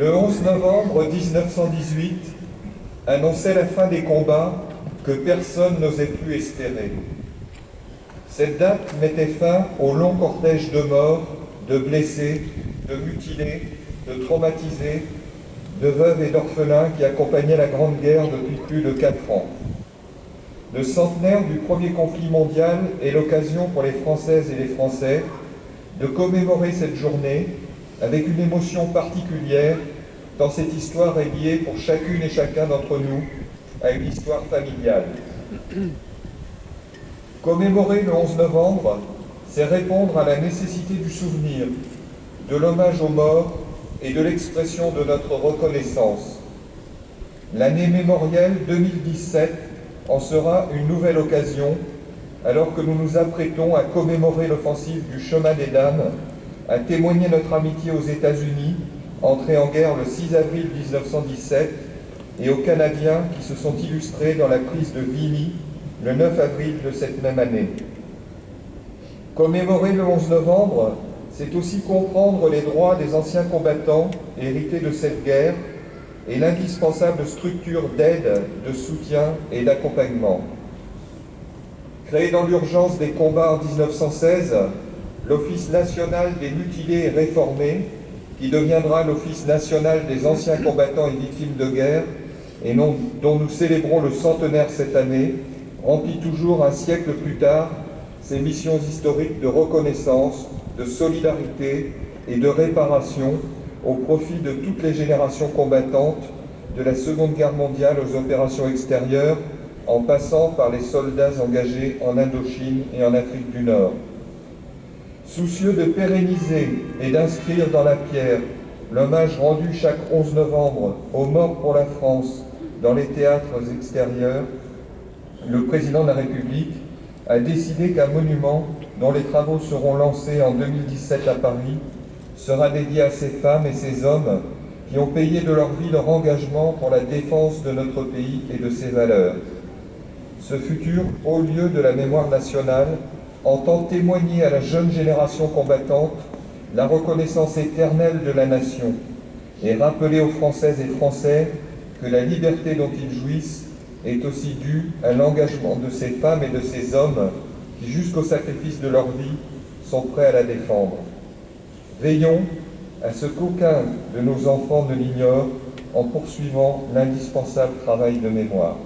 Le 11 novembre 1918 annonçait la fin des combats que personne n'osait plus espérer. Cette date mettait fin au long cortège de morts, de blessés, de mutilés, de traumatisés, de veuves et d'orphelins qui accompagnaient la Grande Guerre depuis plus de 4 ans. Le centenaire du premier conflit mondial est l'occasion pour les Françaises et les Français de commémorer cette journée avec une émotion particulière, tant cette histoire est liée pour chacune et chacun d'entre nous à une histoire familiale. Commémorer le 11 novembre, c'est répondre à la nécessité du souvenir, de l'hommage aux morts et de l'expression de notre reconnaissance. L'année mémorielle 2017 en sera une nouvelle occasion, alors que nous nous apprêtons à commémorer l'offensive du Chemin des Dames, à témoigner notre amitié aux États-Unis, entrés en guerre le 6 avril 1917, et aux Canadiens qui se sont illustrés dans la prise de Vimy le 9 avril de cette même année. Commémorer le 11 novembre, c'est aussi comprendre les droits des anciens combattants hérités de cette guerre et l'indispensable structure d'aide, de soutien et d'accompagnement. Créé dans l'urgence des combats en 1916, l'Office national des mutilés et réformés, qui deviendra l'Office national des anciens combattants et victimes de guerre, et dont nous célébrons le centenaire cette année, remplit toujours un siècle plus tard ses missions historiques de reconnaissance, de solidarité et de réparation au profit de toutes les générations combattantes, de la Seconde Guerre mondiale aux opérations extérieures, en passant par les soldats engagés en Indochine et en Afrique du Nord. Soucieux de pérenniser et d'inscrire dans la pierre l'hommage rendu chaque 11 novembre aux morts pour la France dans les théâtres extérieurs, le président de la République a décidé qu'un monument, dont les travaux seront lancés en 2017 à Paris, sera dédié à ces femmes et ces hommes qui ont payé de leur vie leur engagement pour la défense de notre pays et de ses valeurs. Ce futur haut lieu de la mémoire nationale entend témoigner à la jeune génération combattante la reconnaissance éternelle de la nation et rappeler aux Françaises et Français que la liberté dont ils jouissent est aussi due à l'engagement de ces femmes et de ces hommes qui, jusqu'au sacrifice de leur vie, sont prêts à la défendre. Veillons à ce qu'aucun de nos enfants ne l'ignore en poursuivant l'indispensable travail de mémoire.